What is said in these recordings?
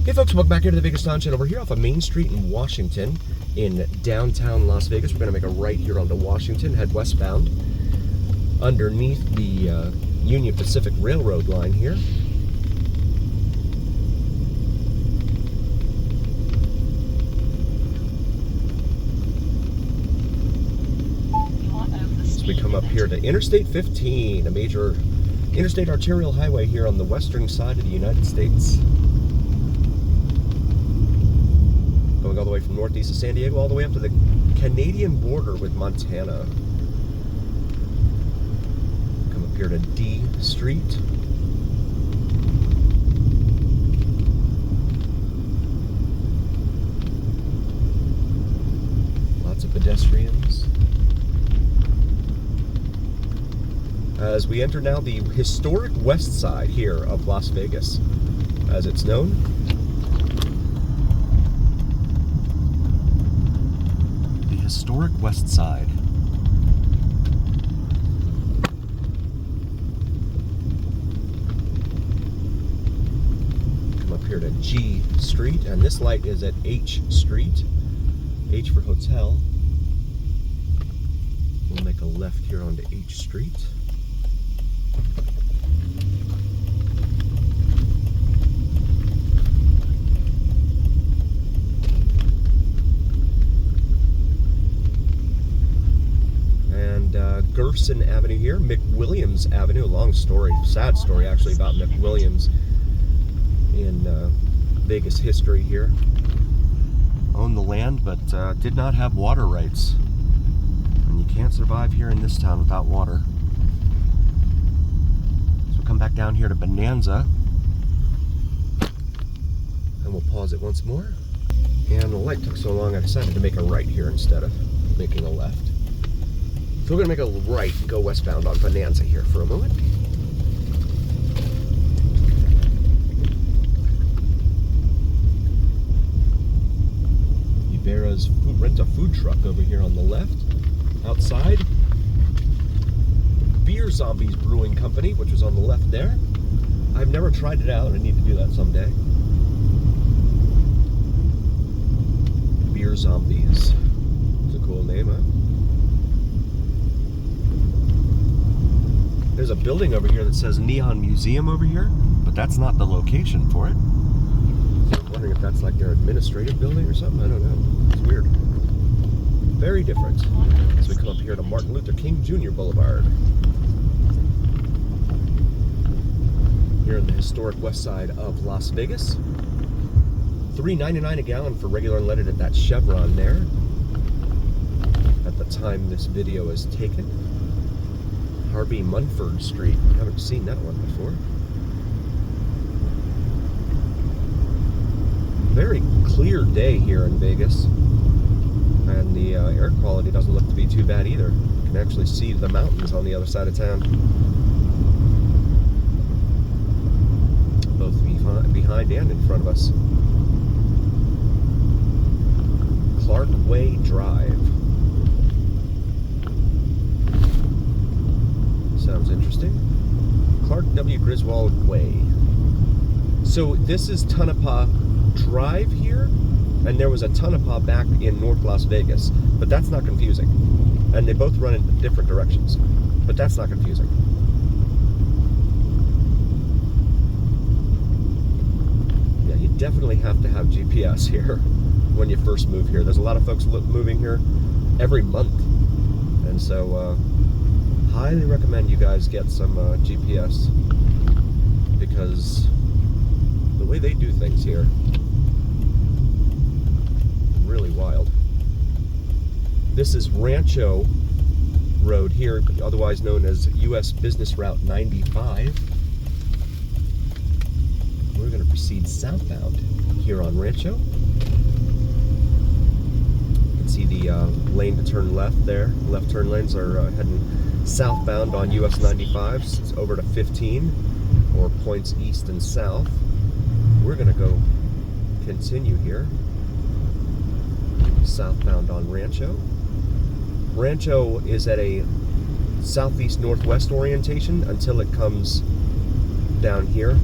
Hey folks, welcome back here to the Vegas Town Channel. We're here off of Main Street in Washington in downtown Las Vegas. We're going to make a right here onto Washington, head westbound underneath the Union Pacific Railroad line here. So we come up here to Interstate 15, a major interstate arterial highway here on the western side of the United States. Going all the way from northeast of San Diego all the way up to the Canadian border with Montana. Come up here to D Street. Lots of pedestrians. As we enter now the historic west side here of Las Vegas, as it's known. Historic west side. Come up here to G Street, and this light is at H Street. H for hotel. We'll make a left here onto H Street. Gerson Avenue here, McWilliams Avenue, a long story, sad story actually about McWilliams in Vegas history here. Owned the land but did not have water rights. And you can't survive here in this town without water. So we'll come back down here to Bonanza. And we'll pause it once more. And the light took so long I decided to make a right here instead of making a left. So we're going to make a right and go westbound on Bonanza here for a moment. Ibera's rent a food truck over here on the left. Outside, Beer Zombies Brewing Company, which was on the left there. I've never tried it out. I need to do that someday. Beer Zombies. It's a cool name, huh? There's a building over here that says Neon Museum over here, but that's not the location for it. So I'm wondering if that's like their administrative building or something. I don't know. It's weird. Very different. So we come up here to Martin Luther King Jr. Boulevard. Here in the historic west side of Las Vegas. $3.99 a gallon for regular unleaded at that Chevron there. At the time this video is taken. Harvey Munford Street. I haven't seen that one before. Very clear day here in Vegas. And the air quality doesn't look to be too bad either. You can actually see the mountains on the other side of town. Both behind and in front of us. Clark Way Drive. Sounds interesting. Clark W. Griswold Way. So this is Tonopah Drive here, and there was a Tonopah back in North Las Vegas, but that's not confusing. And they both run in different directions, but that's not confusing. Yeah, you definitely have to have GPS here when you first move here. There's a lot of folks moving here every month, and so highly recommend you guys get some GPS, because the way they do things here, really wild. This is Rancho Road here, otherwise known as US Business Route 95. We're going to proceed southbound here on Rancho. You can see the lane to turn left there. Left turn lanes are heading southbound on US 95, it's over to 15, or points east and south. We're going to go continue here, southbound on Rancho. Rancho is at a southeast-northwest orientation until it comes down here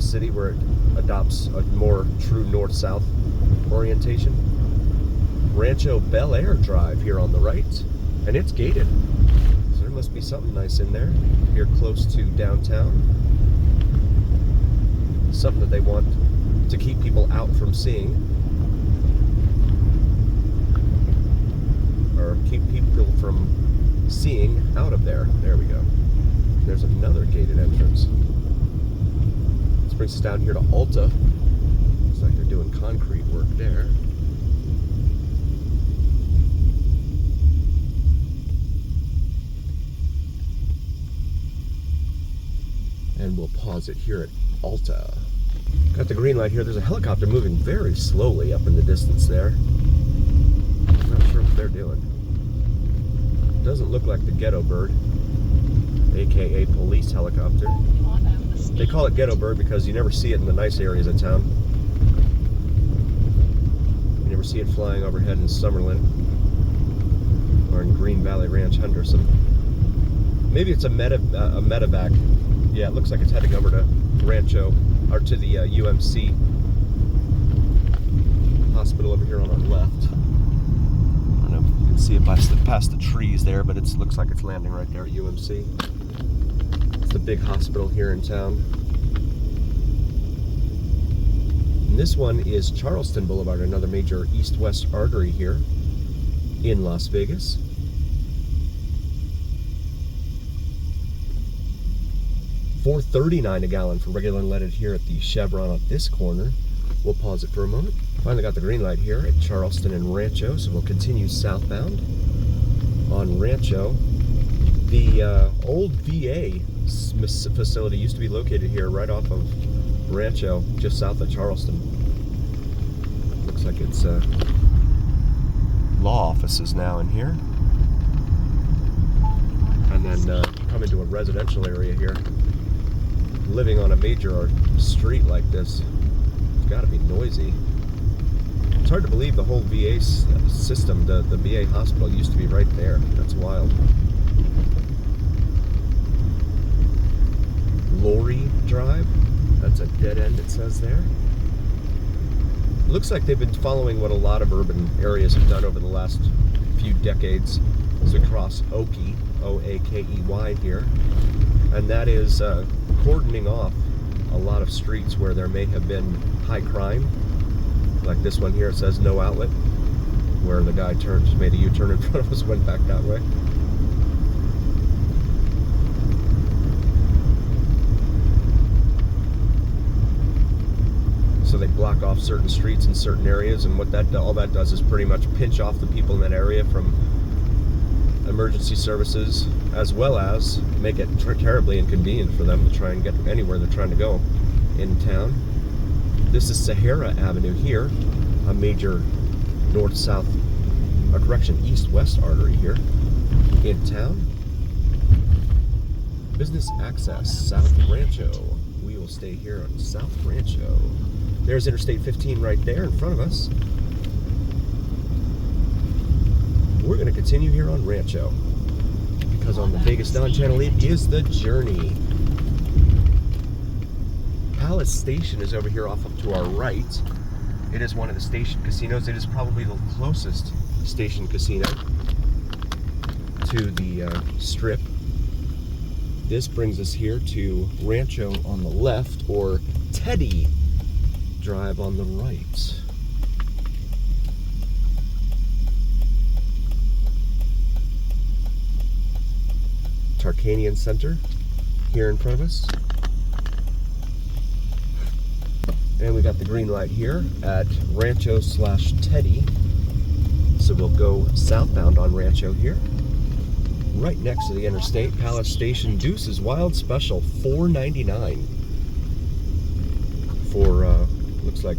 the city where it adopts a more true north-south orientation. Rancho Bel Air Drive here on the right, and it's gated. So there must be something nice in there. Here close to downtown. Something that they want to keep people out from seeing. Or keep people from seeing out of there. There we go. There's another gated entrance. This brings us down here to Alta. Looks like they're doing concrete work there. And we'll pause it here at Alta. Got the green light here. There's a helicopter moving very slowly up in the distance there. I'm not sure what they're doing. Doesn't look like the ghetto bird, aka police helicopter. They call it ghetto bird because you never see it in the nice areas of town. You never see it flying overhead in Summerlin or in Green Valley Ranch, Henderson. Maybe it's a medevac. Yeah, it looks like it's heading over to Rancho, or to the UMC hospital over here on our left. I don't know if you can see it past the trees there, but it looks like it's landing right there at UMC. It's the big hospital here in town. And this one is Charleston Boulevard, another major east-west artery here in Las Vegas. $4.39 a gallon for regular unleaded here at the Chevron at this corner. We'll pause it for a moment. Finally got the green light here at Charleston and Rancho, so we'll continue southbound on Rancho. The old VA facility used to be located here right off of Rancho, just south of Charleston. Looks like it's law offices now in here. And then come into a residential area here. Living on a major street like this, it's got to be noisy. It's hard to believe the whole VA system, the VA hospital used to be right there. That's wild. Lorry Drive, that's a dead end it says there. Looks like they've been following what a lot of urban areas have done over the last few decades as we cross Oakey, O-A-K-E-Y here. And that is cordoning off a lot of streets where there may have been high crime. Like this one here, it says no outlet, where the guy just made a U-turn in front of us, went back that way. So they block off certain streets in certain areas, and what all that does is pretty much pinch off the people in that area from emergency services, as well as make it terribly inconvenient for them to try and get anywhere they're trying to go in town. This is Sahara Avenue here, a major north-south, east-west artery here in town. Business access, South Rancho. We will stay here on South Rancho. There's Interstate 15 right there in front of us. We're going to continue here on Rancho, because on the Vegas Dawn channel it is The Journey. Palace Station is over here off up to our right. It is one of the station casinos. It is probably the closest station casino to the strip. This brings us here to Rancho on the left, or Teddy Drive on the right. Tarkanian Center here in front of us. And we got the green light here at Rancho/Teddy. So we'll go southbound on Rancho here. Right next to the interstate, Palace Station Deuce's Wild Special, $4.99 for, looks like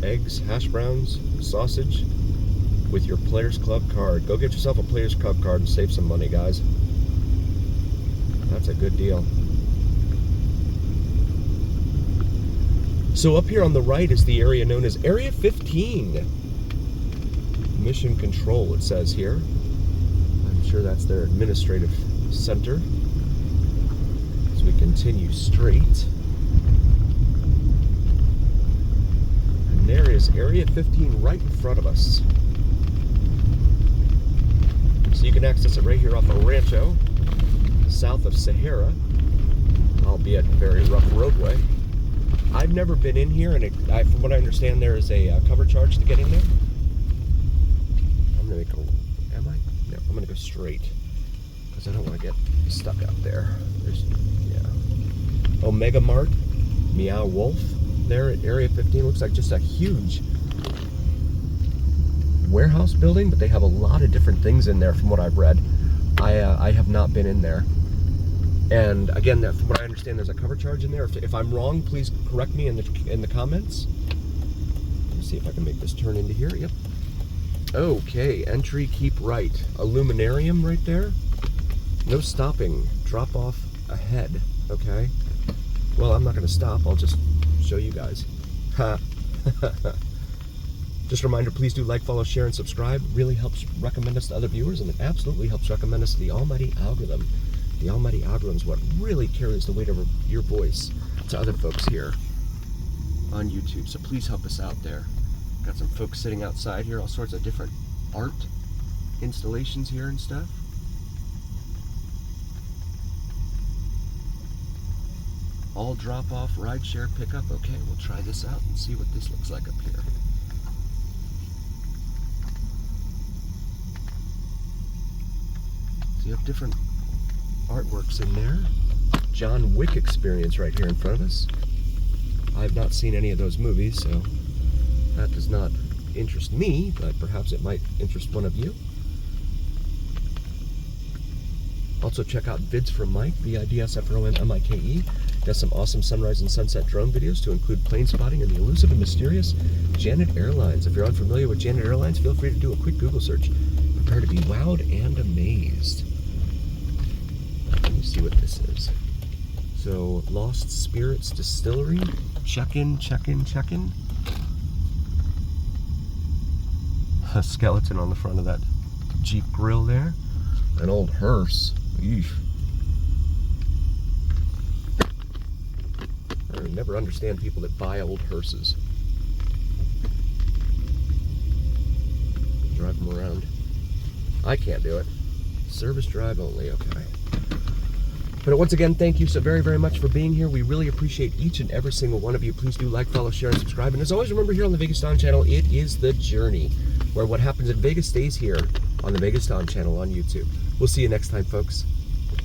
eggs, hash browns, sausage with your Players Club card. Go get yourself a Players Club card and save some money, guys. That's a good deal. So up here on the right is the area known as Area 15. Mission Control, it says here. I'm sure that's their administrative center. As we continue straight. there is Area 15 right in front of us. So you can access it right here off of Rancho, south of Sahara, albeit a very rough roadway. I've never been in here, and from what I understand, there is a cover charge to get in there. I'm gonna go. Am I? No, I'm gonna go straight because I don't want to get stuck out there. Omega Mart, Meow Wolf. There at Area 15 looks like just a huge warehouse building, but they have a lot of different things in there from what I've read. I have not been in there. And again, from what I understand, there's a cover charge in there. If I'm wrong, please correct me in the comments. Let me see if I can make this turn into here. Yep. Okay, entry, keep right. Illuminarium right there. No stopping. Drop off ahead. Okay. Well, I'm not going to stop. I'll just show you guys. Ha. Just a reminder, please do like, follow, share, and subscribe. It really helps recommend us to other viewers, and it absolutely helps recommend us to the almighty algorithm. The almighty algorithm is what really carries the weight of your voice to other folks here on YouTube. So please help us out there. Got some folks sitting outside here, all sorts of different art installations here and stuff. All drop-off, ride-share, pickup. Okay, we'll try this out and see what this looks like up here. So you have different artworks in there. John Wick experience right here in front of us. I have not seen any of those movies, so that does not interest me, but perhaps it might interest one of you. Also check out Vids from Mike, VIDSFRONMIKE. Does some awesome sunrise and sunset drone videos to include plane spotting and the elusive and mysterious Janet Airlines. If you're unfamiliar with Janet Airlines, feel free to do a quick Google search. Prepare to be wowed and amazed. Let me see what this is. So, Lost Spirits Distillery. Check in. A skeleton on the front of that Jeep grill there. An old hearse. Eesh. I never understand people that buy old hearses. Drive them around. I can't do it. Service drive only, okay. But once again, thank you so very, very much for being here. We really appreciate each and every single one of you. Please do like, follow, share, and subscribe. And as always, remember here on the Vegas Don channel, it is the journey, where what happens in Vegas stays here on the Vegas Don channel on YouTube. We'll see you next time, folks.